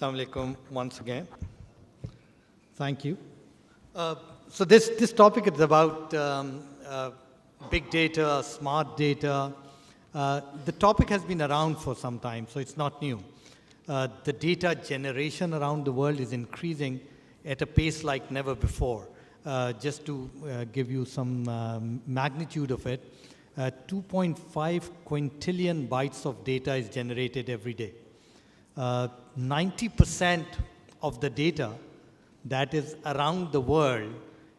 Assalamu alaikum once again. Thank you. So this topic is about big data, smart data. The topic has been around for some time, so it's not new. The data generation around the world is increasing at a pace like never before. Just to give you some magnitude of it, 2.5 quintillion bytes of data is generated every day. 90% of the data that is around the world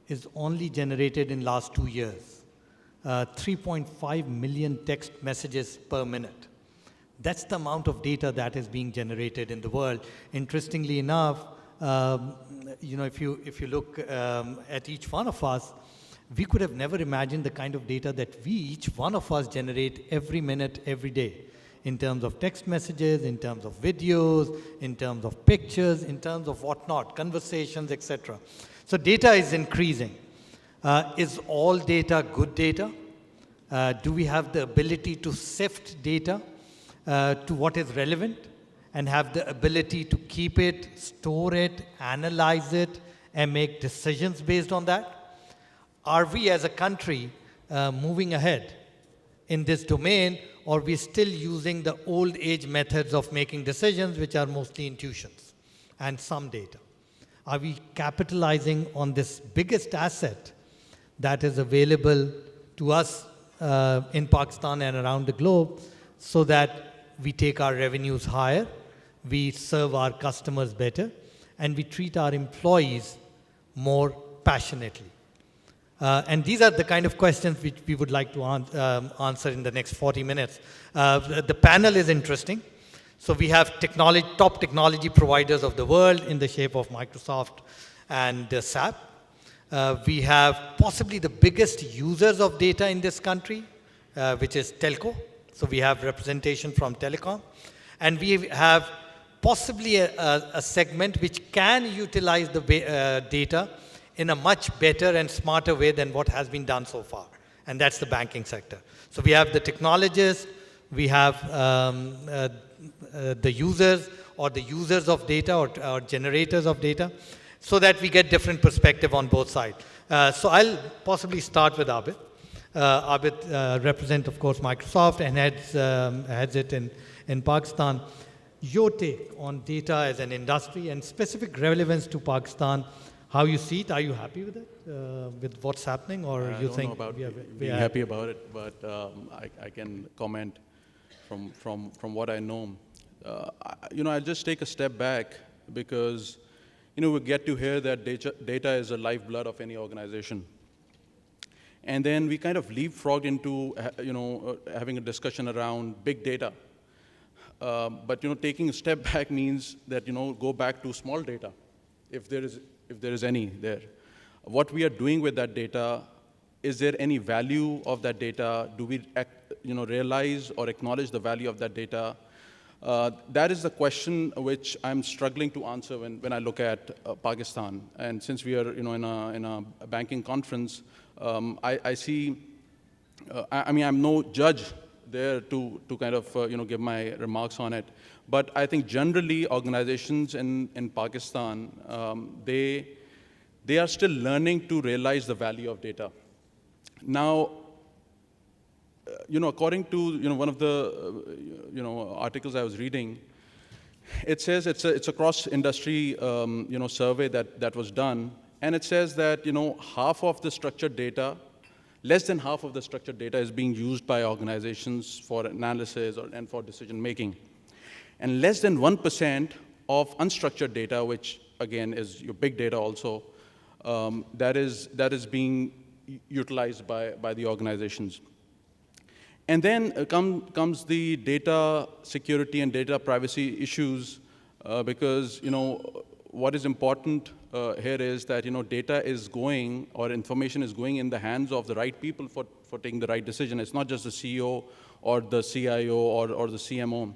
is only generated in last 2 years. 3.5 million text messages per minute. That's the amount of data that is being generated in the world. Interestingly enough, if you look at each one of us, we could have never imagined the kind of data that each one of us generate every minute, every day, in terms of text messages, in terms of videos, in terms of pictures, in terms of whatnot, conversations, etc. So data is increasing. Is all data good data? Do we have the ability to sift data to what is relevant and have the ability to keep it, store it, analyze it, and make decisions based on that? Are we as a country moving ahead in this domain, or are we still using the old age methods of making decisions, which are mostly intuitions and some data? Are we capitalizing on this biggest asset that is available to us in Pakistan and around the globe, so that we take our revenues higher, we serve our customers better, and we treat our employees more passionately? And these are the kind of questions which we would like to answer in the next 40 minutes. The panel is interesting. So we have top technology providers of the world in the shape of Microsoft and SAP. We have possibly the biggest users of data in this country, which is telco. So we have representation from telecom. And we have possibly a segment which can utilize the data in a much better and smarter way than what has been done so far. And that's the banking sector. So we have the technologists, we have the users, or the users of data, or generators of data, so that we get different perspective on both sides. So I'll possibly start with Abid. Abid represents, of course, Microsoft and heads it in Pakistan. Your take on data as an industry and specific relevance to Pakistan, how you see it? Are you happy with it, with what's happening, or you think? I don't know about being happy about it, but I can comment from what I know. I'll just take a step back, because we get to hear that data is the lifeblood of any organization, and then we kind of leapfrogged into having a discussion around big data. But taking a step back means that go back to small data, if there is any there. What we are doing with that data, is there any value of that data? Do we realize or acknowledge the value of that data? That is the question which I'm struggling to answer when I look at Pakistan. And since we are in a banking conference, I see, I'm no judge there to kind of give my remarks on it. But I think generally organizations in Pakistan, they are still learning to realize the value of data. Now, according to one of the articles I was reading, it says it's a cross-industry survey that was done, and it says that half of the structured data, less than half of the structured data is being used by organizations for analysis and for decision making, and less than 1% of unstructured data, which again is your big data also, that is being utilized by the organizations. And then comes the data security and data privacy issues, because what is important here is that data is going, or information is going in the hands of the right people for taking the right decision. It's not just the CEO or the CIO or the CMO.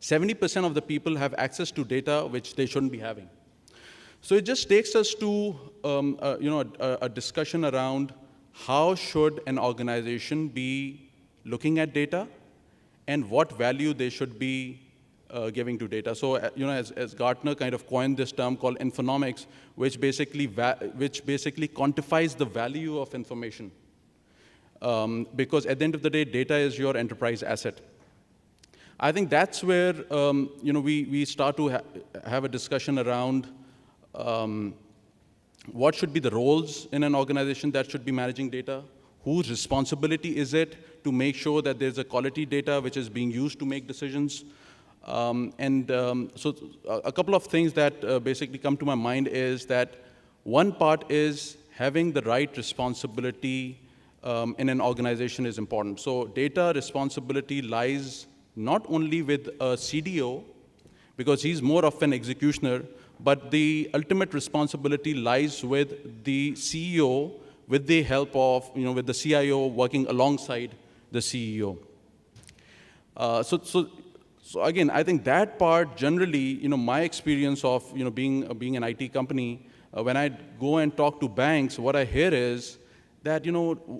70% of the people have access to data which they shouldn't be having. So it just takes us to a discussion around how should an organization be looking at data, and what value they should be giving to data. So, as Gartner kind of coined this term called infonomics, which basically quantifies the value of information. Because at the end of the day, data is your enterprise asset. I think that's where we start to have a discussion around what should be the roles in an organization that should be managing data, whose responsibility is it to make sure that there's a quality data which is being used to make decisions. So a couple of things that basically come to my mind is that one part is having the right responsibility in an organization is important. So data responsibility lies not only with a CDO, because he's more of an executioner, but the ultimate responsibility lies with the CEO, with the help of, with the CIO working alongside the CEO. So again, I think that part generally, my experience of, being an IT company, when I go and talk to banks, what I hear is that,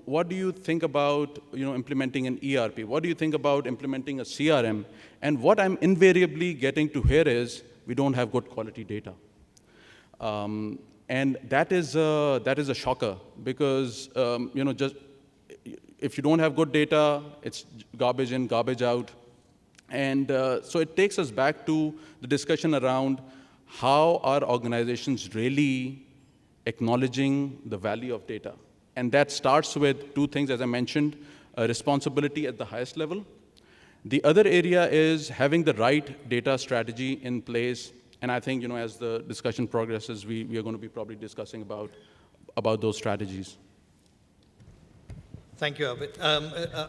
what do you think about, implementing an ERP? What do you think about implementing a CRM? And what I'm invariably getting to hear is, we don't have good quality data. And that is a shocker, because, just if you don't have good data, it's garbage in, garbage out. And so it takes us back to the discussion around how are organizations really acknowledging the value of data. And that starts with two things, as I mentioned, responsibility at the highest level. The other area is having the right data strategy in place. And I think, as the discussion progresses, we are going to be probably discussing about those strategies. Thank you, Abid.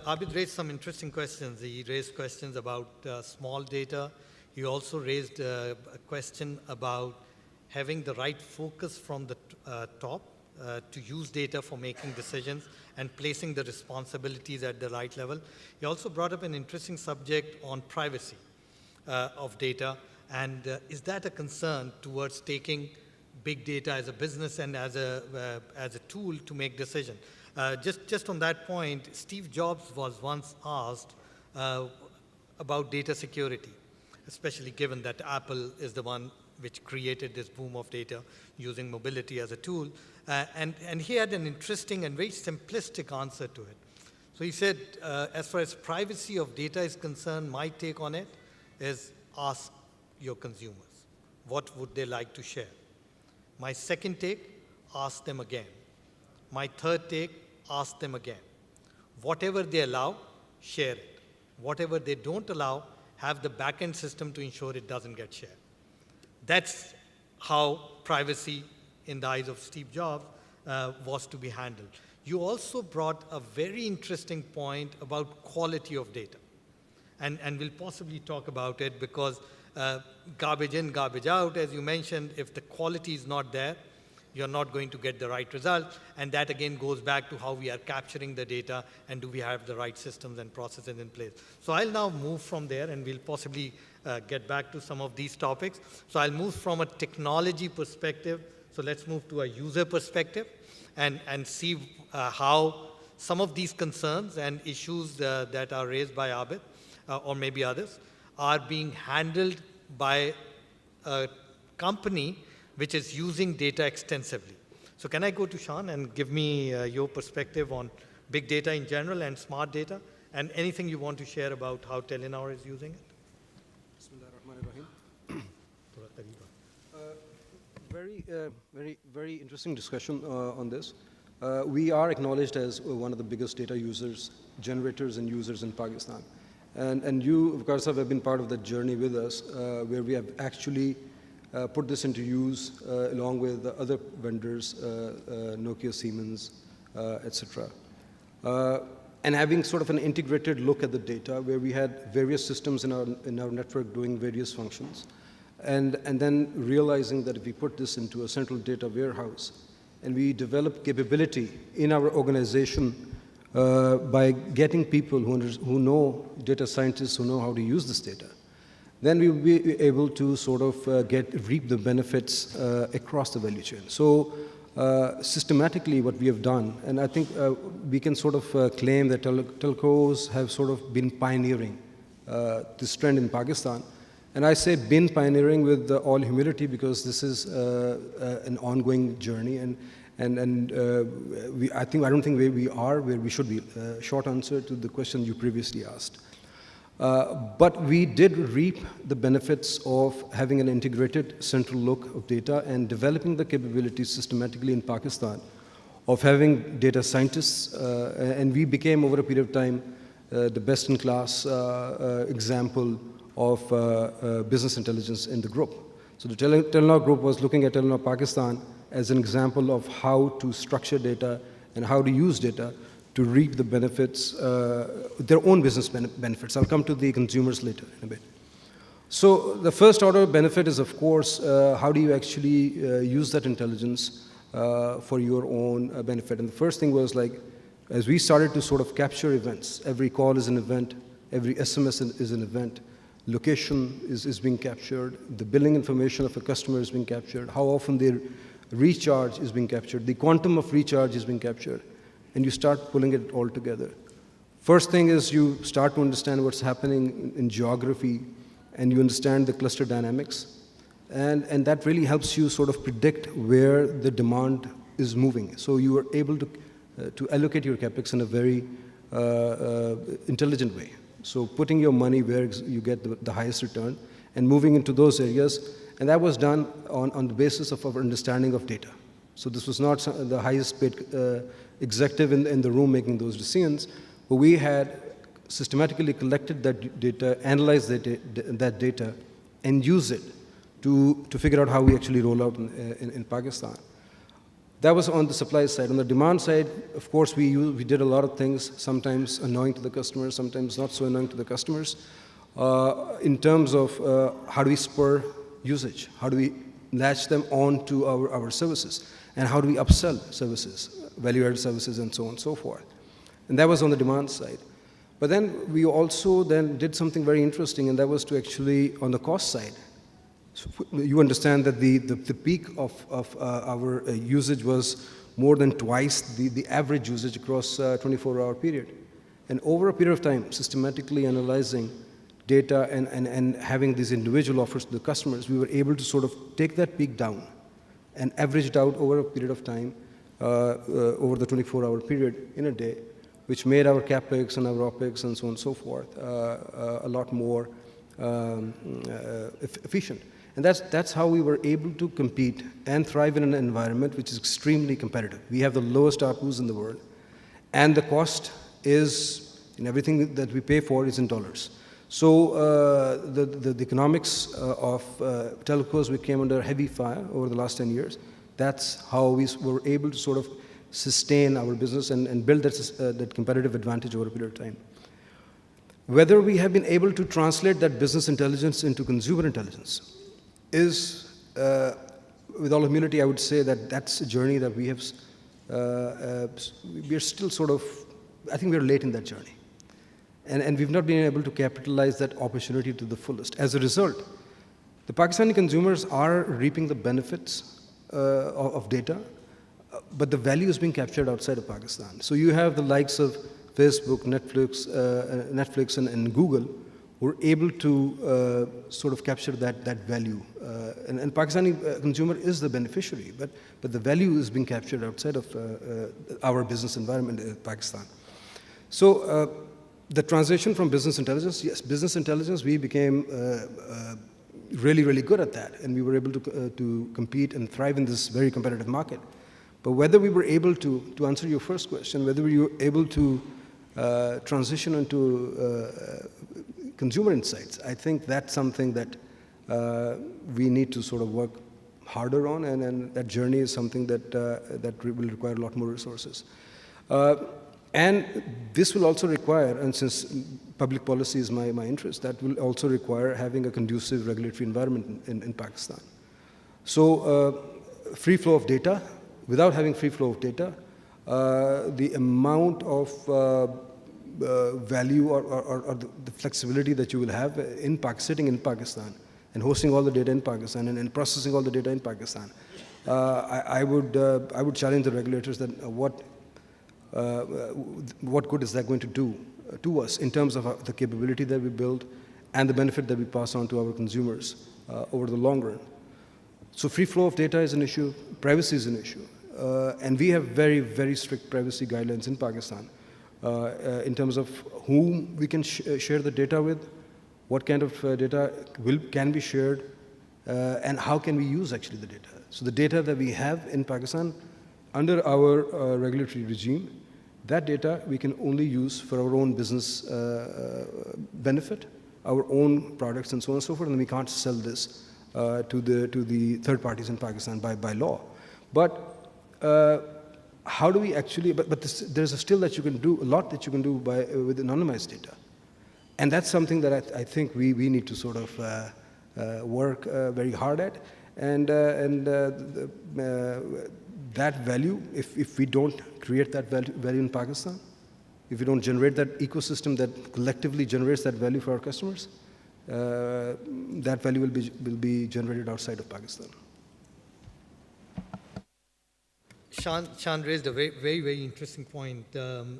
Abid raised some interesting questions. He raised questions about small data. He also raised a question about having the right focus from the top to use data for making decisions and placing the responsibilities at the right level. He also brought up an interesting subject on privacy of data. And is that a concern towards taking big data as a business and as a tool to make decisions? Just on that point, Steve Jobs was once asked about data security, especially given that Apple is the one which created this boom of data using mobility as a tool. And he had an interesting and very simplistic answer to it. So he said, as far as privacy of data is concerned, my take on it is ask your consumers. What would they like to share? My second take, ask them again. My third take, ask them again. Whatever they allow, share it. Whatever they don't allow, have the back-end system to ensure it doesn't get shared. That's how privacy, in the eyes of Steve Jobs, was to be handled. You also brought a very interesting point about quality of data. And we'll possibly talk about it because garbage in, garbage out, as you mentioned, if the quality is not there, you're not going to get the right result. And that again goes back to how we are capturing the data and do we have the right systems and processes in place. So I'll now move from there and we'll possibly get back to some of these topics. So I'll move from a technology perspective. So let's move to a user perspective and see how some of these concerns and issues that are raised by Abid or maybe others are being handled by a company which is using data extensively. So can I go to Shan and give me your perspective on big data in general and smart data, and anything you want to share about how Telenor is using it? Very interesting discussion on this. We are acknowledged as one of the biggest data users, generators and users in Pakistan. And you, of course, have been part of that journey with us, where we have actually put this into use along with the other vendors, Nokia, Siemens, etc. And having sort of an integrated look at the data, where we had various systems in our network doing various functions, and then realizing that if we put this into a central data warehouse, and we develop capability in our organization by getting people who know, data scientists who know how to use this data, then we will be able to sort of reap the benefits across the value chain. So systematically what we have done, and I think we can sort of claim that telcos have sort of been pioneering this trend in Pakistan, And I say been pioneering with all humility because this is an ongoing journey, I don't think we are where we should be. Short answer to the question you previously asked. But we did reap the benefits of having an integrated central look of data and developing the capabilities systematically in Pakistan of having data scientists, and we became over a period of time the best-in-class example of business intelligence in the group. So the Telenor group was looking at Telenor Pakistan as an example of how to structure data and how to use data to reap the benefits, their own business benefits. I'll come to the consumers later in a bit. So the first order benefit is, of course, how do you actually use that intelligence for your own benefit? And the first thing was like, as we started to sort of capture events, every call is an event, every SMS is an event, location is being captured, the billing information of a customer is being captured, how often their recharge is being captured, the quantum of recharge is being captured, and you start pulling it all together. First thing is you start to understand what's happening in geography, and you understand the cluster dynamics, and that really helps you sort of predict where the demand is moving. So you are able to allocate your capex in a very intelligent way. So putting your money where you get the highest return and moving into those areas, and that was done on the basis of our understanding of data. So this was not the highest paid executive in the room making those decisions, but we had systematically collected that data, analyzed that data, and used it to figure out how we actually roll out in Pakistan. That was on the supply side. On the demand side, of course, we did a lot of things, sometimes annoying to the customers, sometimes not so annoying to the customers, in terms of how do we spur usage, how do we latch them on to our services, and how do we upsell services, value-added services, and so on and so forth. And that was on the demand side. But then we also then did something very interesting, and that was to actually, on the cost side, so you understand that the peak of our usage was more than twice the average usage across a 24-hour period. And over a period of time, systematically analyzing data and having these individual offers to the customers, we were able to sort of take that peak down and average it out over a period of time, over the 24-hour period in a day, which made our capex and our opex and so on and so forth a lot more efficient. And that's how we were able to compete and thrive in an environment which is extremely competitive. We have the lowest ARPUs in the world, and the cost is, in everything that we pay for is in dollars. So the economics of telcos, we came under heavy fire over the last 10 years. That's how we were able to sort of sustain our business and build that competitive advantage over a period of time. Whether we have been able to translate that business intelligence into consumer intelligence is, with all humility, I would say that that's a journey that we have, we are still sort of, I think we're late in that journey. And we've not been able to capitalize that opportunity to the fullest. As a result, the Pakistani consumers are reaping the benefits of data, but the value is being captured outside of Pakistan. So you have the likes of Facebook, Netflix and Google, were able to sort of capture that value. And Pakistani consumer is the beneficiary, but the value is being captured outside of our business environment in Pakistan. So the transition from business intelligence, yes, business intelligence, we became really, really good at that, and we were able to compete and thrive in this very competitive market. But whether we were able to answer your first question, whether we were able to transition into consumer insights, I think that's something that we need to sort of work harder on, and that journey is something that will require a lot more resources. And this will also require, and since public policy is my interest, that will also require having a conducive regulatory environment in Pakistan. So free flow of data, without having free flow of data, the amount of value or the flexibility that you will have in sitting in Pakistan and hosting all the data in Pakistan and processing all the data in Pakistan, I would challenge the regulators that what good is that going to do to us in terms of the capability that we build and the benefit that we pass on to our consumers over the long run. So free flow of data is an issue, privacy is an issue, and we have very, very strict privacy guidelines in Pakistan in terms of whom we can share the data with, what kind of data can be shared, and how can we use actually the data. So the data that we have in Pakistan under our regulatory regime, that data we can only use for our own business benefit, our own products and so on and so forth, and we can't sell this to the third parties in Pakistan by law. But how do we actually, there's still that you can do, a lot that you can do with anonymized data. And that's something that I think we need to sort of work very hard at. And that value, if we don't create that value in Pakistan, if we don't generate that ecosystem that collectively generates that value for our customers, that value will be generated outside of Pakistan. Shan raised a very, very interesting point,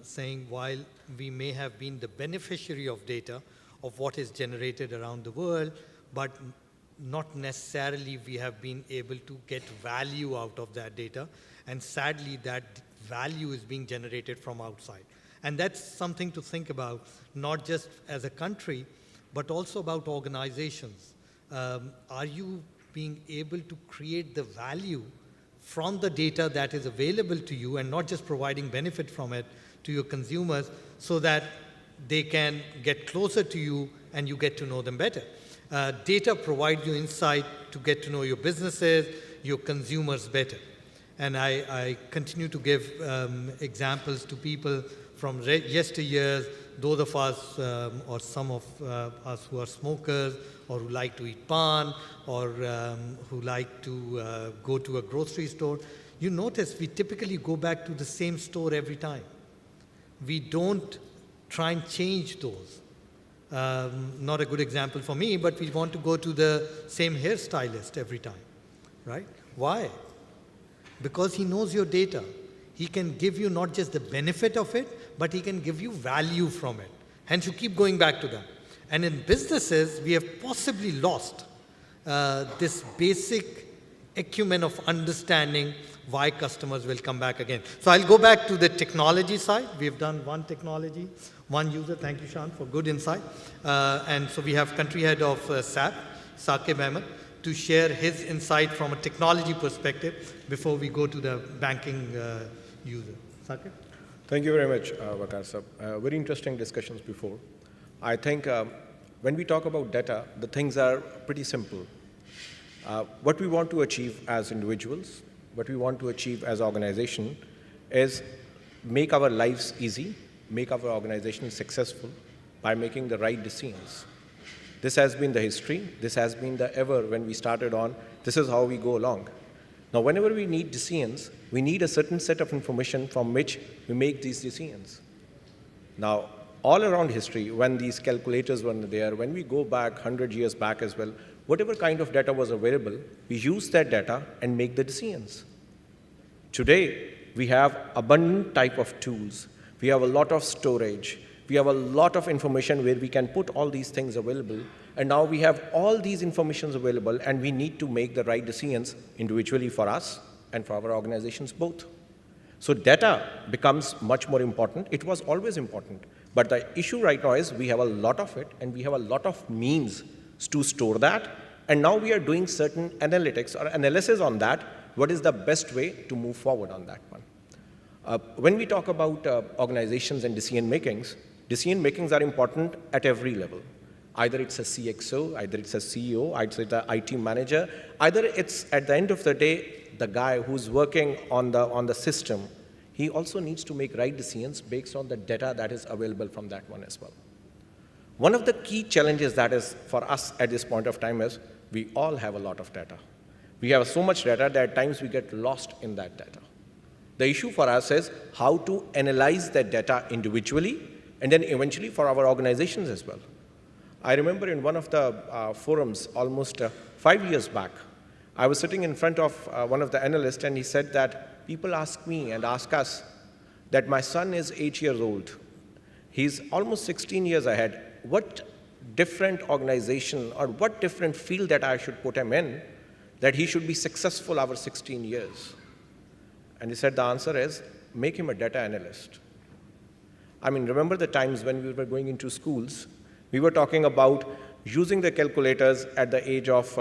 saying while we may have been the beneficiary of data, of what is generated around the world, but not necessarily we have been able to get value out of that data. And sadly, that value is being generated from outside. And that's something to think about, not just as a country, but also about organizations. Are you being able to create the value from the data that is available to you and not just providing benefit from it to your consumers so that they can get closer to you and you get to know them better? Data provides you insight to get to know your businesses, your consumers better. And I continue to give examples to people from yesteryears, those of us or some of us who are smokers or who like to eat pan or who like to go to a grocery store. You notice we typically go back to the same store every time. We don't try and change those. Not a good example for me, but we want to go to the same hairstylist every time, right? Why? Because he knows your data. He can give you not just the benefit of it, but he can give you value from it. Hence, you keep going back to them. And in businesses, we have possibly lost this basic acumen of understanding why customers will come back again. So I'll go back to the technology side. We've done one technology, one user. Thank you, Shan, for good insight. And so we have country head of SAP, Saquib Ahmad, to share his insight from a technology perspective before we go to the banking user. Saquib? Thank you very much, Veqar sir. Very interesting discussions before. I think when we talk about data, the things are pretty simple. What we want to achieve as individuals, what we want to achieve as organization is make our lives easy, make our organization successful by making the right decisions. This has been the history. This has been the ever when we started on. This is how we go along. Now, whenever we need decisions, we need a certain set of information from which we make these decisions. Now, all around history, when these calculators were there, when we go back 100 years back as well, whatever kind of data was available, we use that data and make the decisions. Today, we have abundant type of tools. We have a lot of storage. We have a lot of information where we can put all these things available. And now we have all these informations available, and we need to make the right decisions individually for us and for our organizations both. So data becomes much more important. It was always important. But the issue right now is we have a lot of it, and we have a lot of means to store that. And now we are doing certain analytics or analysis on that. What is the best way to move forward on that one? When we talk about organizations and decision makings are important at every level. Either it's a CXO, either it's a CEO, either it's an IT manager, either it's, at the end of the day, the guy who's working on the system. He also needs to make right decisions based on the data that is available from that one as well. One of the key challenges that is for us at this point of time is we all have a lot of data. We have so much data that at times we get lost in that data. The issue for us is how to analyze that data individually and then eventually for our organizations as well. I remember in one of the forums almost 5 years back, I was sitting in front of one of the analysts, and he said that people ask me and ask us that my son is 8 years old. He's almost 16 years ahead. What different organization or what different field that I should put him in that he should be successful over 16 years? And he said the answer is, make him a data analyst. I mean, remember the times when we were going into schools, we were talking about using the calculators at the age of,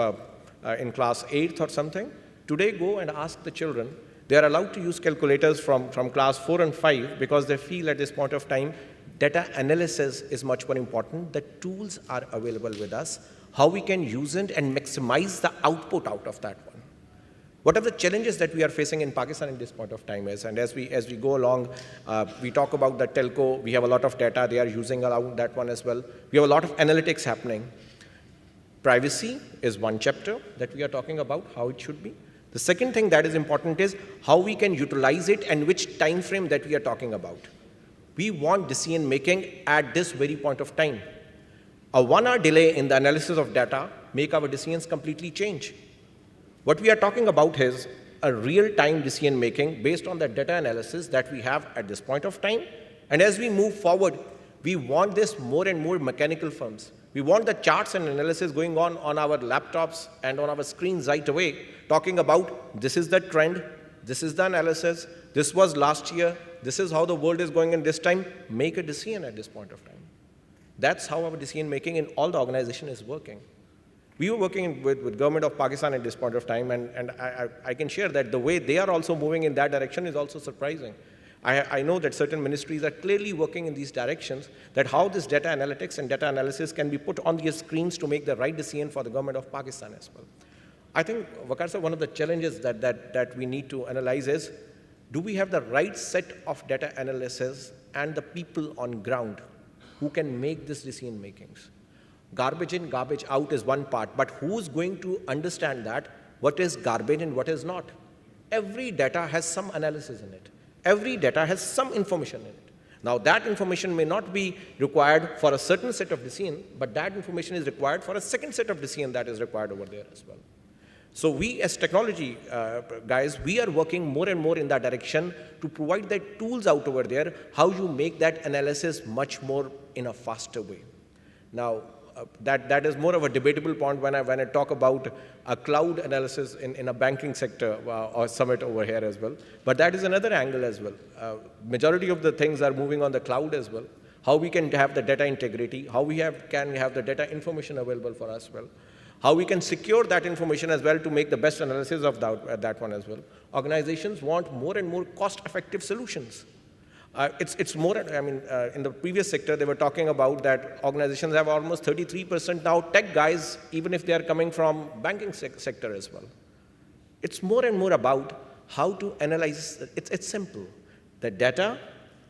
in class 8th or something. Today, go and ask the children. They are allowed to use calculators from class 4 and 5 because they feel at this point of time, data analysis is much more important. The tools are available with us, how we can use it and maximize the output out of that one. What are the challenges that we are facing in Pakistan at this point of time is, and as we go along, we talk about the telco, we have a lot of data, they are using around that one as well. We have a lot of analytics happening. Privacy is one chapter that we are talking about, how it should be. The second thing that is important is how we can utilize it and which time frame that we are talking about. We want decision making at this very point of time. A 1 hour delay in the analysis of data make our decisions completely change. What we are talking about is a real-time decision-making based on the data analysis that we have at this point of time. And as we move forward, we want this more and more mechanical firms. We want the charts and analysis going on our laptops and on our screens right away, talking about this is the trend, this is the analysis, this was last year, this is how the world is going in this time. Make a decision at this point of time. That's how our decision-making in all the organization is working. We were working with government of Pakistan at this point of time, and I can share that the way they are also moving in that direction is also surprising. I know that certain ministries are clearly working in these directions, that how this data analytics and data analysis can be put on the screens to make the right decision for the government of Pakistan as well. I think, Veqar sir, one of the challenges that we need to analyze is, do we have the right set of data analysis and the people on ground who can make this decision makings? Garbage in, garbage out is one part, but who's going to understand that, what is garbage and what is not? Every data has some analysis in it. Every data has some information in it. Now that information may not be required for a certain set of decision, but that information is required for a second set of decision that is required over there as well. So we as technology guys, we are working more and more in that direction to provide the tools out over there, how you make that analysis much more in a faster way. Now, that is more of a debatable point when I talk about a cloud analysis in a banking sector or summit over here as well. But that is another angle as well. Majority of the things are moving on the cloud as well. How we can have the data integrity, how we can have the data information available for us as well. How we can secure that information as well to make the best analysis of that one as well. Organizations want more and more cost-effective solutions. It's more, I mean, in the previous sector, they were talking about that organizations have almost 33% now tech guys, even if they are coming from banking sector as well. It's more and more about how to analyze, it's simple. The data,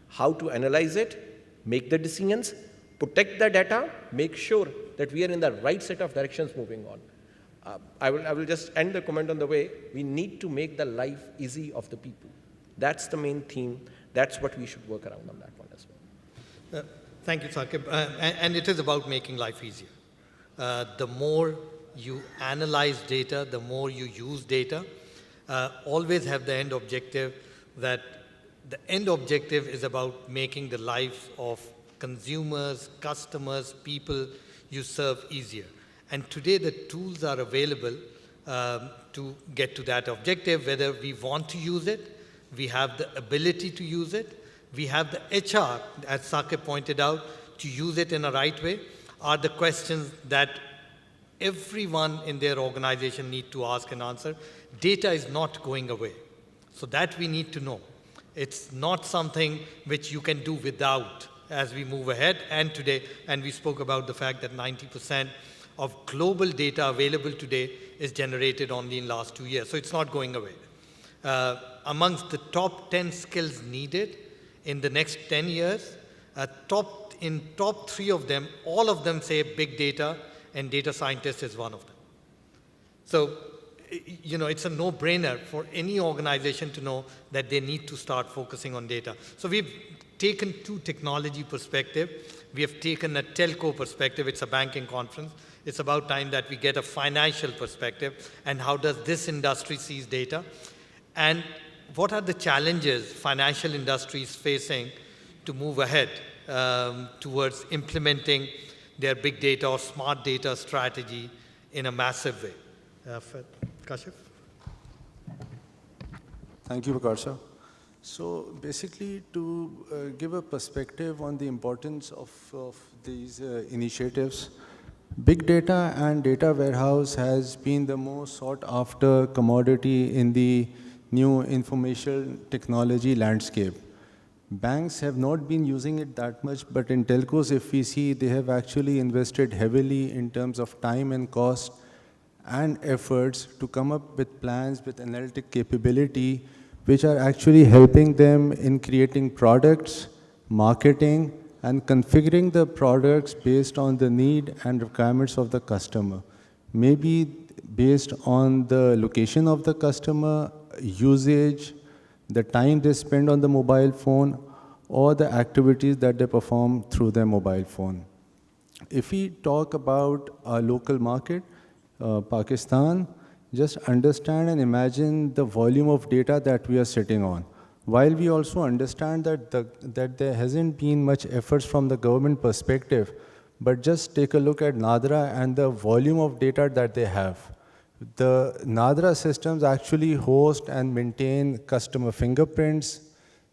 how to analyze it, make the decisions, protect the data, make sure that we are in the right set of directions moving on. I will just end the comment on the way, we need to make the life easy of the people. That's the main theme. That's what we should work around on that one as well. Thank you, Saquib. And it is about making life easier. The more you analyze data, the more you use data, always have the end objective that the end objective is about making the lives of consumers, customers, people you serve easier. And today the tools are available to get to that objective, whether we want to use it, we have the ability to use it, we have the HR, as Saquib pointed out, to use it in a right way, are the questions that everyone in their organization need to ask and answer. Data is not going away. So that we need to know. It's not something which you can do without as we move ahead. And today, and we spoke about the fact that 90% of global data available today is generated only in last 2 years. So it's not going away. Amongst the top 10 skills needed in the next 10 years, top 3 of them, all of them say big data, and data scientist is one of them. So, you know, it's a no-brainer for any organization to know that they need to start focusing on data. So we've taken 2 technology perspective. We have taken a telco perspective. It's a banking conference. It's about time that we get a financial perspective and how does this industry sees data. And what are the challenges financial industry is facing to move ahead towards implementing their big data or smart data strategy in a massive way. Kashif? Thank you, Veqar sir. So basically, to give a perspective on the importance of these initiatives, big data and data warehouse has been the most sought after commodity in the new information technology landscape. Banks have not been using it that much, but in telcos, if we see, they have actually invested heavily in terms of time and cost and efforts to come up with plans with analytic capability, which are actually helping them in creating products, marketing, and configuring the products based on the need and requirements of the customer. Maybe based on the location of the customer, usage, the time they spend on the mobile phone, or the activities that they perform through their mobile phone. If we talk about our local market, Pakistan, just understand and imagine the volume of data that we are sitting on. While we also understand that there hasn't been much efforts from the government perspective, but just take a look at Nadra and the volume of data that they have. The Nadra systems actually host and maintain customer fingerprints,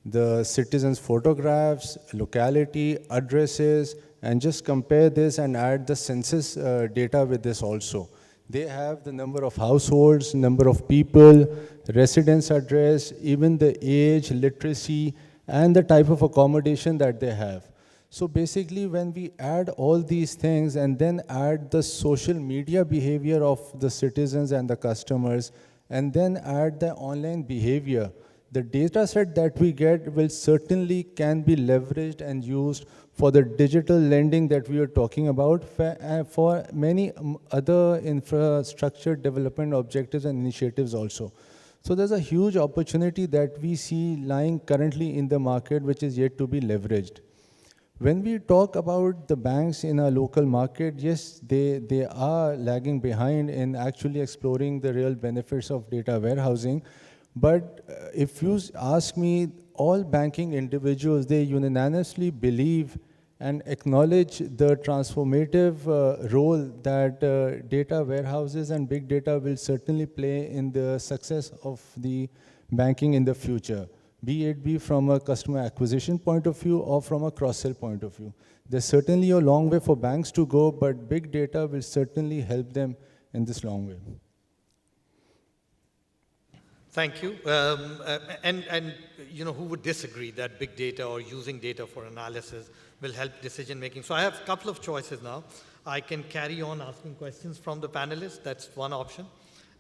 the citizens' photographs, locality, addresses, and just compare this and add the census data with this also. They have the number of households, number of people, residence address, even the age, literacy, and the type of accommodation that they have. So basically, when we add all these things and then add the social media behavior of the citizens and the customers, and then add the online behavior, the data set that we get will certainly can be leveraged and used for the digital lending that we are talking about for many other infrastructure development objectives and initiatives also. So there's a huge opportunity that we see lying currently in the market which is yet to be leveraged. When we talk about the banks in our local market, yes, they are lagging behind in actually exploring the real benefits of data warehousing. But if you ask me, all banking individuals, they unanimously believe and acknowledge the transformative role that data warehouses and big data will certainly play in the success of the banking in the future, be it from a customer acquisition point of view or from a cross-sell point of view. There's certainly a long way for banks to go, but big data will certainly help them in this long way. Thank you. And you know, who would disagree that big data or using data for analysis will help decision making? So I have a couple of choices now. I can carry on asking questions from the panelists. That's one option.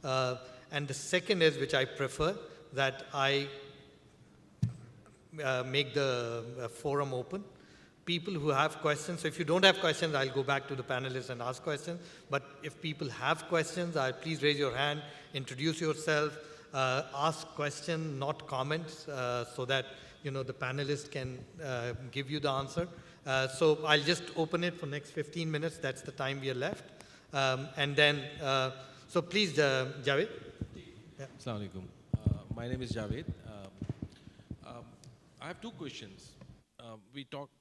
And the second is, which I prefer, that I make the forum open. People who have questions, so if you don't have questions, I'll go back to the panelists and ask questions. But if people have questions, please raise your hand, introduce yourself, ask questions, not comments, so that you know the panelists can give you the answer. So I'll just open it for next 15 minutes. That's the time we are left. And then, so please, Javed. Yeah. Assalamu alaikum. My name is Javed. I have two questions. We talked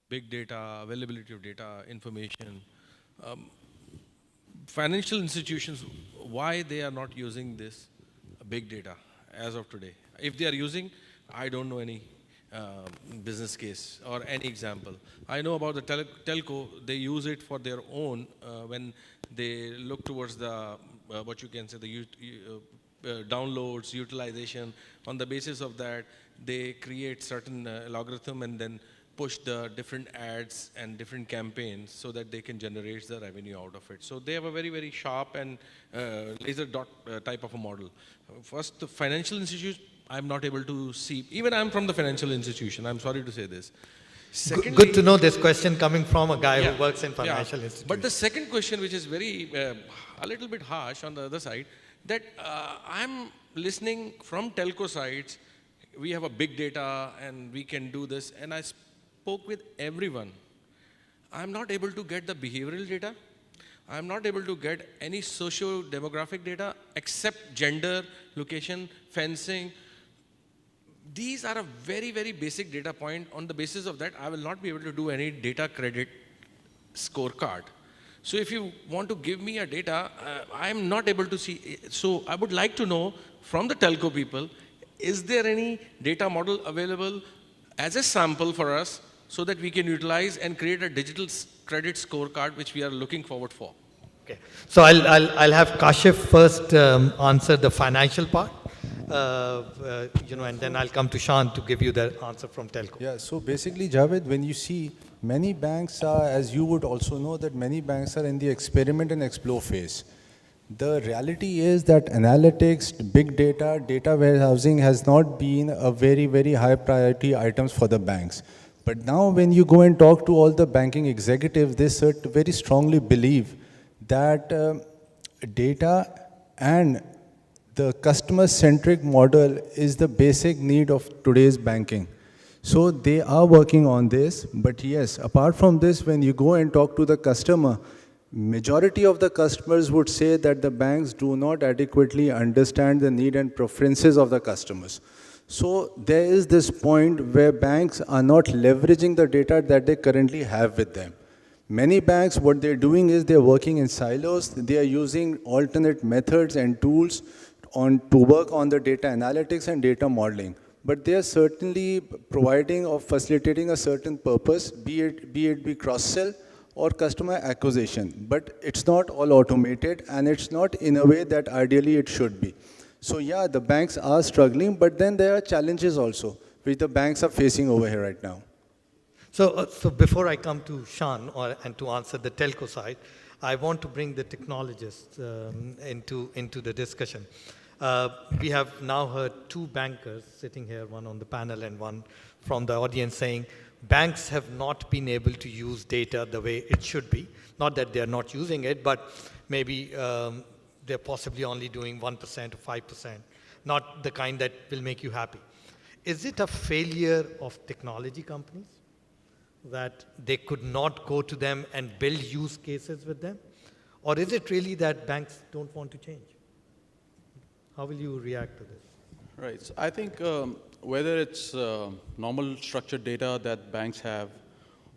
big data, availability of data, information. Financial institutions, why they are not using this big data as of today? If they are using, I don't know any business case or any example. I know about the telco, they use it for their own when they look towards the, what you can say, the downloads, utilization. On the basis of that, they create certain algorithm and then push the different ads and different campaigns so that they can generate the revenue out of it. So they have a very, very sharp and laser dot type of a model. First, the financial institution, I'm not able to see. Even I'm from the financial institution. I'm sorry to say this. Secondly, good to know this question coming from a guy who works in financial institutions. But the second question, which is very, a little bit harsh on the other side, that I'm listening from telco sides, we have a big data and we can do this. And I spoke with everyone. I'm not able to get the behavioral data. I'm not able to get any socio-demographic data except gender, location, fencing. These are a very, very basic data point. On the basis of that, I will not be able to do any data credit scorecard. So if you want to give me a data, I am not able to see. So I would like to know from the telco people, is there any data model available as a sample for us so that we can utilize and create a digital credit scorecard which we are looking forward for? Okay. So I'll have Kashif first answer the financial part, and then I'll come to Shan to give you the answer from telco. Yeah, so basically, Javed, when you see many banks are, as you would also know, that many banks are in the experiment and explore phase. The reality is that analytics, big data, data warehousing has not been a very, very high priority items for the banks. But now when you go and talk to all the banking executives, they very strongly believe that data and the customer-centric model is the basic need of today's banking. So they are working on this, but yes, apart from this, when you go and talk to the customer, majority of the customers would say that the banks do not adequately understand the need and preferences of the customers. So there is this point where banks are not leveraging the data that they currently have with them. Many banks, what they're doing is they're working in silos. They are using alternate methods and tools to work on the data analytics and data modeling. But they are certainly providing or facilitating a certain purpose, be it cross-sell or customer acquisition. But it's not all automated, and it's not in a way that ideally it should be. So yeah, the banks are struggling, but then there are challenges also, which the banks are facing over here right now. So before I come to Shan and to answer the telco side, I want to bring the technologists into the discussion. We have now heard two bankers sitting here, one on the panel and one from the audience, saying banks have not been able to use data the way it should be. Not that they're not using it, but maybe they're possibly only doing 1% or 5%, not the kind that will make you happy. Is it a failure of technology companies that they could not go to them and build use cases with them? Or is it really that banks don't want to change? How will you react to this? Right. So I think whether it's normal structured data that banks have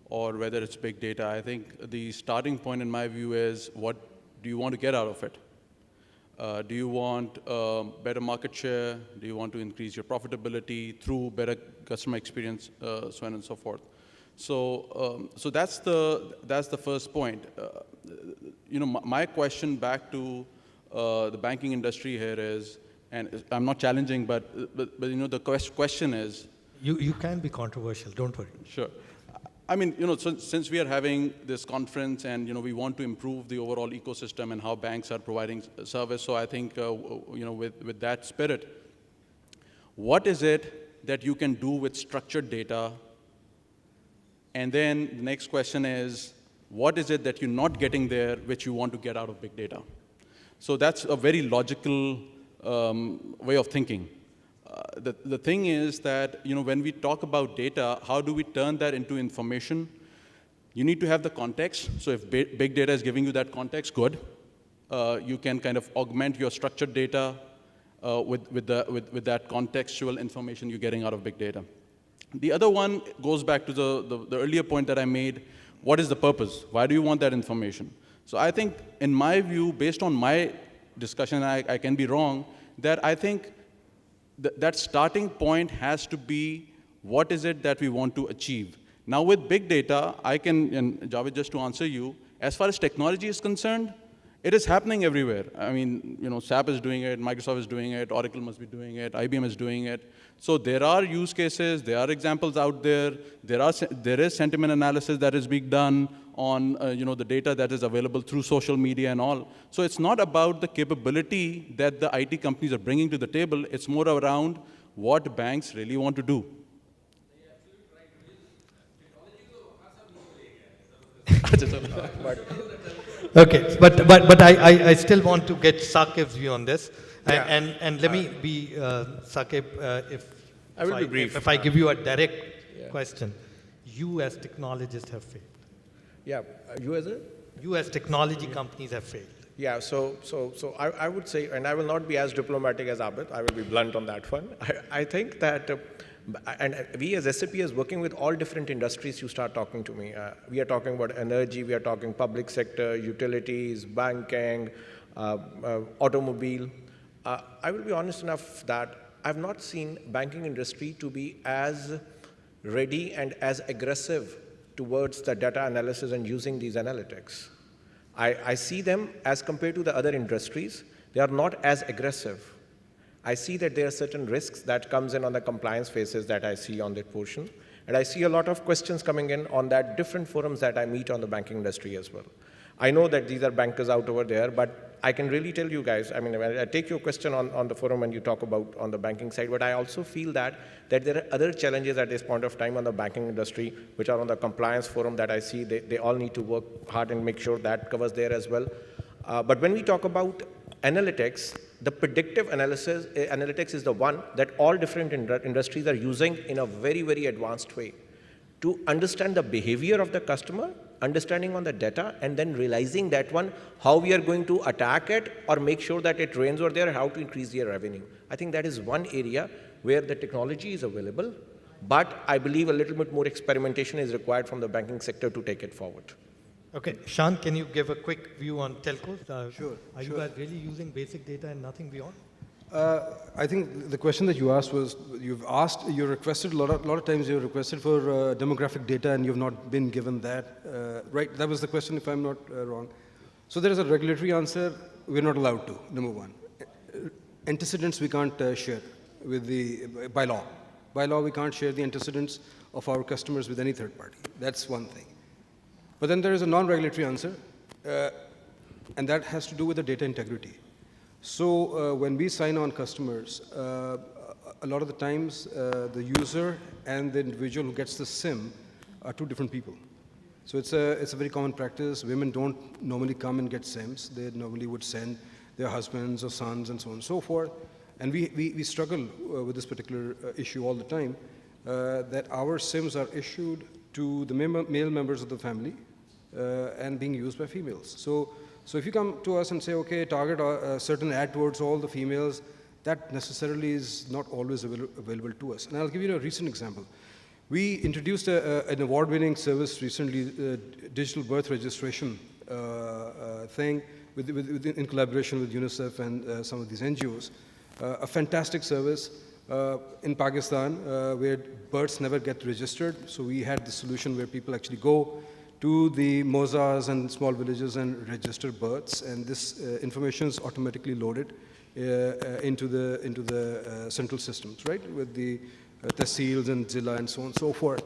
or whether it's big data, I think the starting point in my view is what do you want to get out of it? Do you want better market share? Do you want to increase your profitability through better customer experience, so on and so forth? So that's the first point. My question back to the banking industry here is, and I'm not challenging, but the question is. You can be controversial. Don't worry. Sure. I mean, so since we are having this conference and, we want to improve the overall ecosystem and how banks are providing service, so I think, with that spirit, what is it that you can do with structured data? And then the next question is, what is it that you're not getting there which you want to get out of big data? So that's a very logical way of thinking. The thing is that, when we talk about data, how do we turn that into information? You need to have the context. So if big data is giving you that context, good. You can kind of augment your structured data with that contextual information you're getting out of big data. The other one goes back to the earlier point that I made. What is the purpose? Why do you want that information? So I think, in my view, based on my discussion, I can be wrong, that I think that starting point has to be, what is it that we want to achieve? Now with big data, and Javed, just to answer you, as far as technology is concerned, it is happening everywhere. I mean, SAP is doing it, Microsoft is doing it, Oracle must be doing it, IBM is doing it. So there are use cases, there are examples out there, there is sentiment analysis that is being done on the data that is available through social media and all. So it's not about the capability that the IT companies are bringing to the table, it's more around what banks really want to do. Okay, but I still want to get Saquib's view on this. Yeah. And let me be, Saquib, I will be brief. If I give you a direct question, you as technologists have failed. Yeah, you as a? You as technology companies have failed. Yeah, so I would say, and I will not be as diplomatic as Abid, I will be blunt on that one. I think that And we as SAP is working with all different industries. You start talking to me. We are talking about energy, we are talking public sector, utilities, banking, automobile. I will be honest enough that I've not seen banking industry to be as ready and as aggressive towards the data analysis and using these analytics. I see them as compared to the other industries, they are not as aggressive. I see that there are certain risks that comes in on the compliance phases that I see on that portion. And I see a lot of questions coming in on that different forums that I meet on the banking industry as well. I know that these are bankers out over there, but I can really tell you guys, I mean, I take your question on the forum when you talk about on the banking side, but I also feel that there are other challenges at this point of time on the banking industry, which are on the compliance forum that I see. They all need to work hard and make sure that covers there as well. But when we talk about analytics, the predictive analytics is the one that all different industries are using in a very, very advanced way to understand the behavior of the customer, understanding on the data, and then realizing that one, how we are going to attack it or make sure that it rains over there, how to increase their revenue. I think that is one area where the technology is available, but I believe a little bit more experimentation is required from the banking sector to take it forward. Okay, Shan, can you give a quick view on telcos? Sure. Are you guys really using basic data and nothing beyond? I think the question that you asked was, you requested a lot of times you requested for demographic data and you've not been given that, right? That was the question, if I'm not wrong. So there is a regulatory answer, we're not allowed to, number one. Antecedents we can't share by law. By law, we can't share the antecedents of our customers with any third party. That's one thing. But then there is a non-regulatory answer, and that has to do with the data integrity. So when we sign on customers, a lot of the times the user and the individual who gets the SIM are two different people. So it's a very common practice. Women don't normally come and get SIMs. They normally would send their husbands or sons and so on and so forth. And we struggle with this particular issue all the time, that our SIMs are issued to the male members of the family and being used by females. So if you come to us and say, okay, target a certain ad towards all the females, that necessarily is not always available to us. And I'll give you a recent example. We introduced an award-winning service recently, digital birth registration thing in collaboration with UNICEF and some of these NGOs. A fantastic service in Pakistan where births never get registered. So we had the solution where people actually go to the mozas and small villages and register births, and this information is automatically loaded into the central systems, right, with the Tehsils and Zilla and so on and so forth.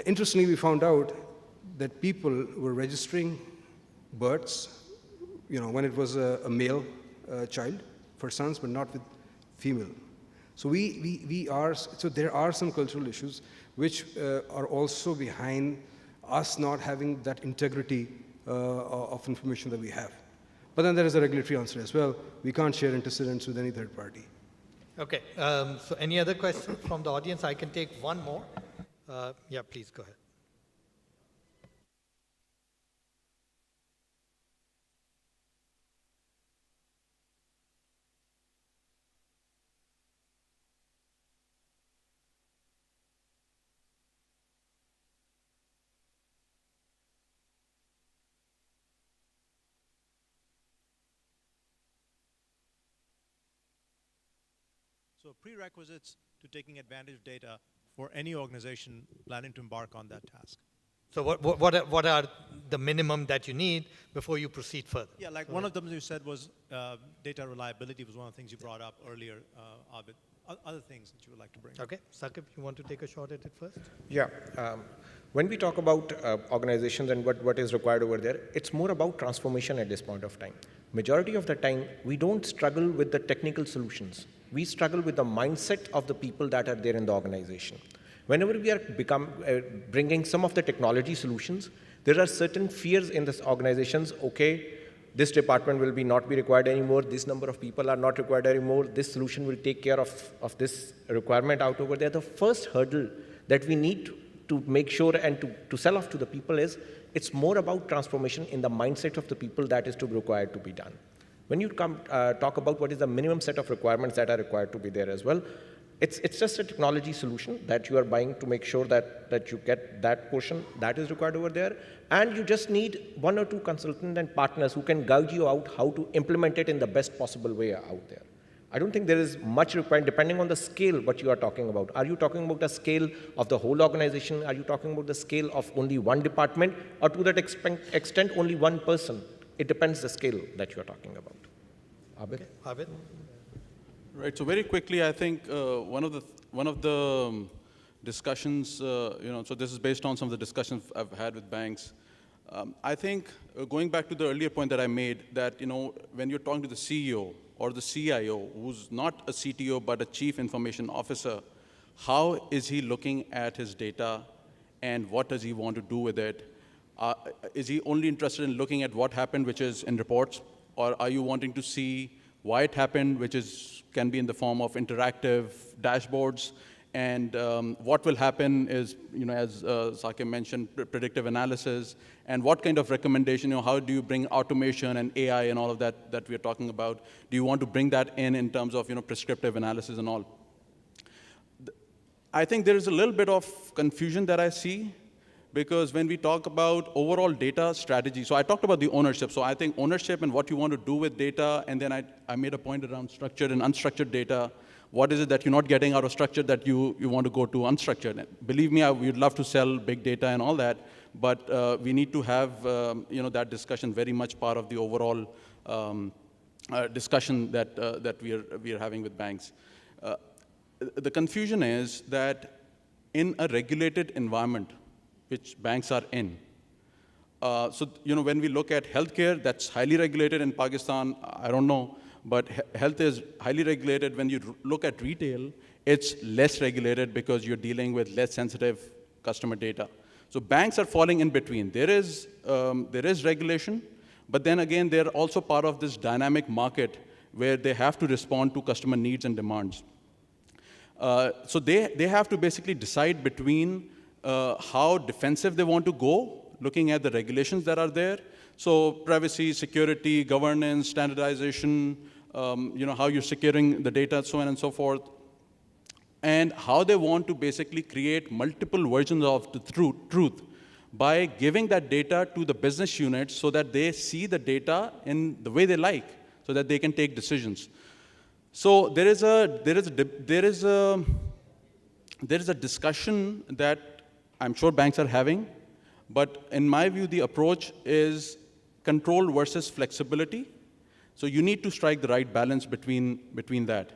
Interestingly, we found out that people were registering births, when it was a male child for sons, but not with female. So there are some cultural issues which are also behind us not having that integrity of information that we have. But then there is a regulatory answer as well. We can't share antecedents with any third party. Okay, so any other questions from the audience? I can take one more. Yeah, please go ahead. So prerequisites to taking advantage of data for any organization planning to embark on that task. So what are the minimum that you need before you proceed further? Yeah, like one of them you said was data reliability was one of the things you brought up earlier, Abid. Other things that you would like to bring up? Okay, Saquib, you want to take a shot at it first? Yeah. When we talk about organizations and what is required over there, it's more about transformation at this point of time. Majority of the time, we don't struggle with the technical solutions. We struggle with the mindset of the people that are there in the organization. Whenever we are bringing some of the technology solutions, there are certain fears in this organizations. Okay, this department will not be required anymore. This number of people are not required anymore. This solution will take care of this requirement out over there. The first hurdle that we need to make sure and to sell off to the people is, it's more about transformation in the mindset of the people that is required to be done. When you talk about what is the minimum set of requirements that are required to be there as well, It's just a technology solution that you are buying to make sure that you get that portion that is required over there. And you just need one or two consultants and partners who can guide you out how to implement it in the best possible way out there. I don't think there is much required depending on the scale what you are talking about. Are you talking about the scale of the whole organization? Are you talking about the scale of only one department? Or to that extent, only one person? It depends the scale that you are talking about. Abid? Abid? Right. So very quickly, I think one of the discussions, so this is based on some of the discussions I've had with banks. I think going back to the earlier point that I made, that when you're talking to the CEO or the CIO, who's not a CTO but a Chief Information Officer, how is he looking at his data, and what does he want to do with it? Is he only interested in looking at what happened, which is in reports, or are you wanting to see why it happened, which can be in the form of interactive dashboards? And what will happen is, as Saquib mentioned, predictive analysis, and what kind of recommendation, how do you bring automation and AI and all of that we are talking about? Do you want to bring that in terms of, prescriptive analysis and all? I think there is a little bit of confusion that I see, because when we talk about overall data strategy, so I talked about the ownership. So I think ownership and what you want to do with data, and then I made a point around structured and unstructured data. What is it that you're not getting out of structured that you want to go to unstructured? And believe me, we'd love to sell big data and all that, but we need to have that discussion very much part of the overall discussion that we are having with banks. The confusion is that in a regulated environment, which banks are in. When we look at healthcare, that's highly regulated in Pakistan. I don't know, but health is highly regulated. When you look at retail, it's less regulated because you're dealing with less sensitive customer data. So banks are falling in between. There is regulation, but then again, they're also part of this dynamic market where they have to respond to customer needs and demands. So they have to basically decide between how defensive they want to go, looking at the regulations that are there. So privacy, security, governance, standardization, how you're securing the data, so on and so forth, and how they want to basically create multiple versions of the truth by giving that data to the business units so that they see the data in the way they like, so that they can take decisions. So there is a discussion that I'm sure banks are having, but in my view, the approach is control versus flexibility. So you need to strike the right balance between that.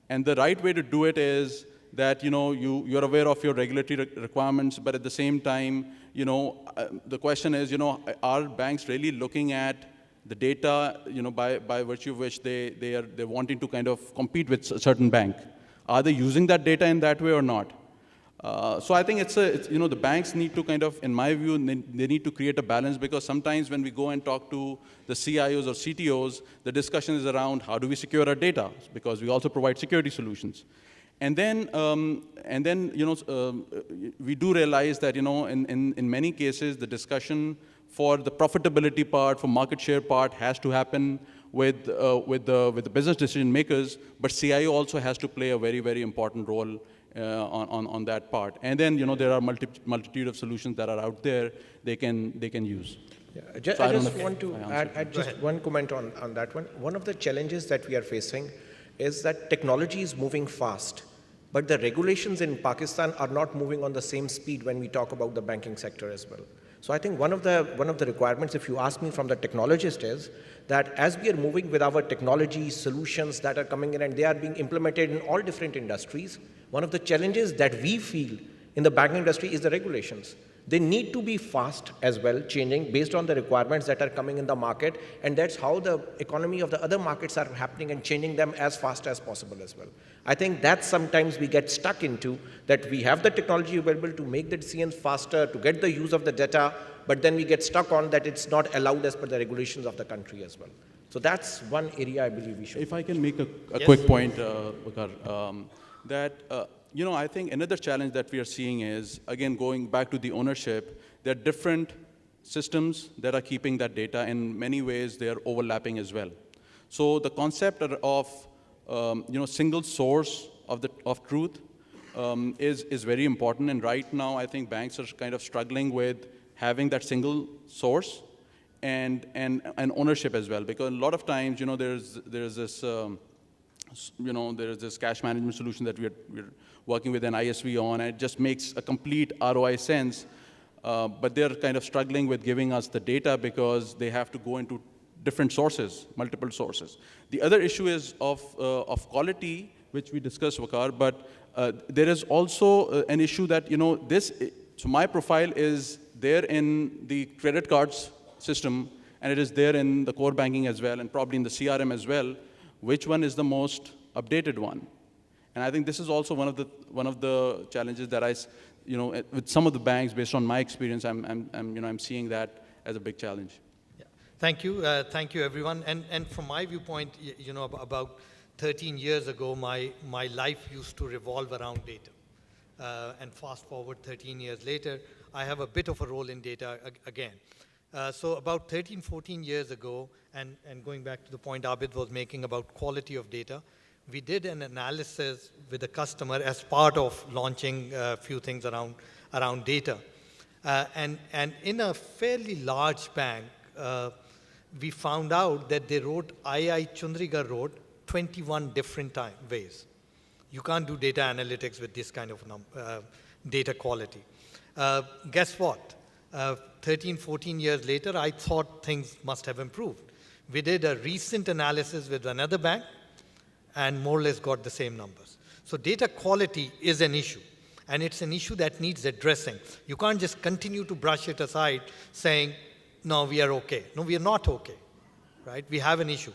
And the right way to do it is that you're aware of your regulatory requirements, but at the same time, the question is, are banks really looking at the data, by virtue of which they're wanting to kind of compete with a certain bank? Are they using that data in that way or not? So I think it's the banks need to kind of, in my view, they need to create a balance, because sometimes when we go and talk to the CIOs or CTOs, the discussion is around how do we secure our data, because we also provide security solutions. And then we do realize that in many cases the discussion for the profitability part, for market share part, has to happen with the business decision makers, but CIO also has to play a very, very important role on that part. And then there are multitude of solutions that are out there they can use. Yeah, I just want to add just one comment on that one. One of the challenges that we are facing is that technology is moving fast, but the regulations in Pakistan are not moving on the same speed when we talk about the banking sector as well. So I think one of the requirements, if you ask me from the technologist, is that as we are moving with our technology solutions that are coming in and they are being implemented in all different industries, one of the challenges that we feel in the banking industry is the regulations. They need to be fast as well, changing based on the requirements that are coming in the market, and that's how the economy of the other markets are happening and changing them as fast as possible as well. I think that sometimes we get stuck into, that we have the technology available to make the decisions faster, to get the use of the data, but then we get stuck on that it's not allowed as per the regulations of the country as well. So that's one area I believe we should. If I can make a quick point, Veqar, I think another challenge that we are seeing is, again, going back to the ownership, there are different systems that are keeping that data. In many ways, they are overlapping as well. So the concept of single source of truth is very important. And right now, I think banks are kind of struggling with having that single source and ownership as well. Because a lot of times, there's this there's this cash management solution that we're working with an ISV on, and it just makes a complete ROI sense. But they're kind of struggling with giving us the data because they have to go into different sources, multiple sources. The other issue is of quality, which we discussed, Veqar, but there is also an issue that, so my profile is there in the credit cards system, and it is there in the core banking as well, and probably in the CRM as well. Which one is the most updated one? And I think this is also one of the challenges that with some of the banks, based on my experience, I'm seeing that as a big challenge. Yeah. Thank you, everyone. And from my viewpoint, about 13 years ago, my life used to revolve around data. And fast forward 13 years later, I have a bit of a role in data again. So about 13, 14 years ago, and going back to the point Abid was making about quality of data, we did an analysis with a customer as part of launching a few things around data. And in a fairly large bank, we found out that they wrote II Chundrigar wrote 21 different ways. You can't do data analytics with this kind of data quality. Guess what? 13, 14 years later, I thought things must have improved. We did a recent analysis with another bank and more or less got the same numbers. So data quality is an issue, and it's an issue that needs addressing. You can't just continue to brush it aside saying, no, we are okay. No, we are not okay, right? We have an issue.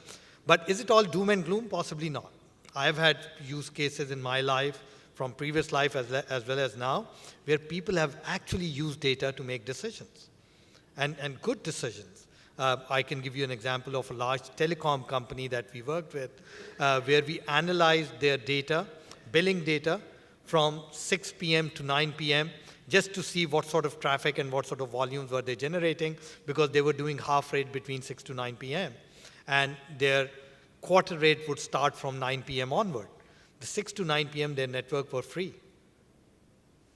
But is it all doom and gloom? Possibly not. I've had use cases in my life, from previous life as well as now, where people have actually used data to make decisions, and good decisions. I can give you an example of a large telecom company that we worked with, where we analyzed their data, billing data, from 6 p.m. to 9 p.m., just to see what sort of traffic and what sort of volumes were they generating, because they were doing half rate between 6 to 9 p.m. And their quarter rate would start from 9 p.m. onward. The 6 to 9 p.m., their network were free.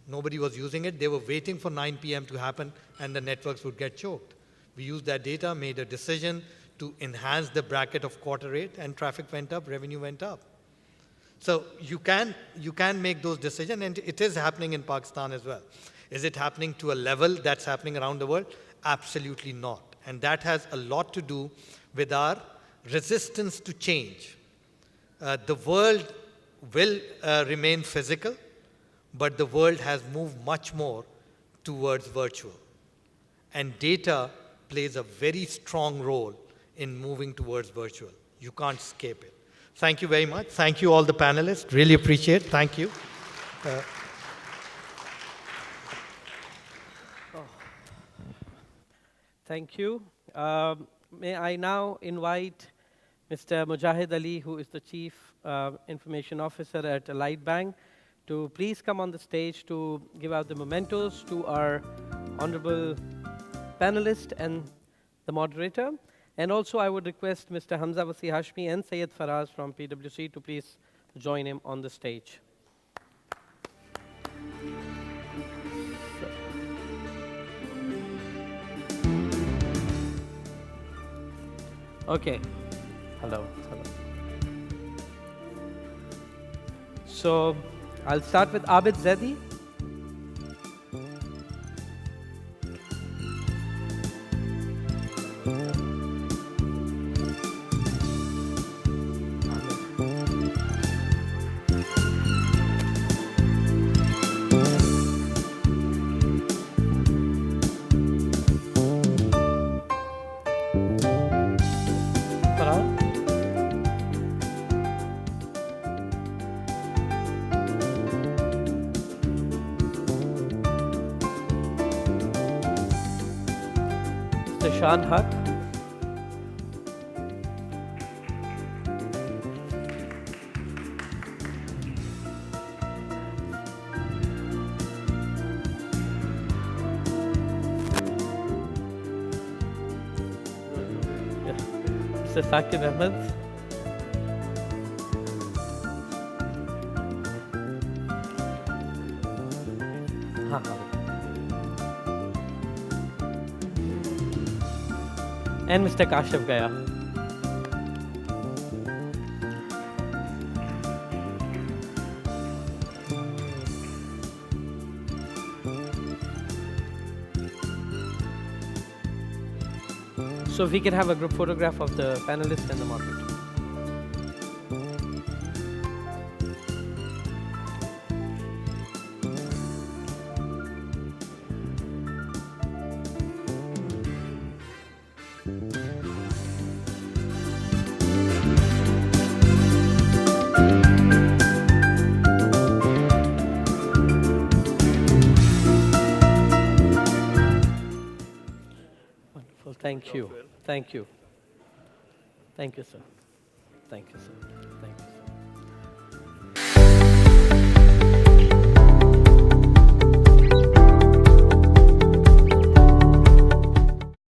Nobody was using it. They were waiting for 9 p.m. to happen, and the networks would get choked. We used that data, made a decision to enhance the bracket of quarter rate, and traffic went up, revenue went up. So you can make those decisions, and it is happening in Pakistan as well. Is it happening to a level that's happening around the world? Absolutely not. And that has a lot to do with our resistance to change. The world will remain physical, but the world has moved much more towards virtual. And data plays a very strong role in moving towards virtual. You can't escape it. Thank you very much. Thank you all the panelists. Really appreciate it. Thank you. Thank you. May I now invite Mr. Mujahid Ali, who is the Chief Information Officer at Allied Bank, to please come on the stage to give out the mementos to our honorable panelist and the moderator. And also I would request Mr. Hamza Wasi Hashmi and Syed Faraz from PwC to please join him on the stage. Okay. Hello. So I'll start with Abid Zaidi. Shan. Mr. Saquib Ahmad. and Mr. Kashif Gaya. So if we can have a group photograph of the panelists and the moderator. Wonderful. Thank you. Thank you. Thank you, sir. Thank you, sir. Thank you.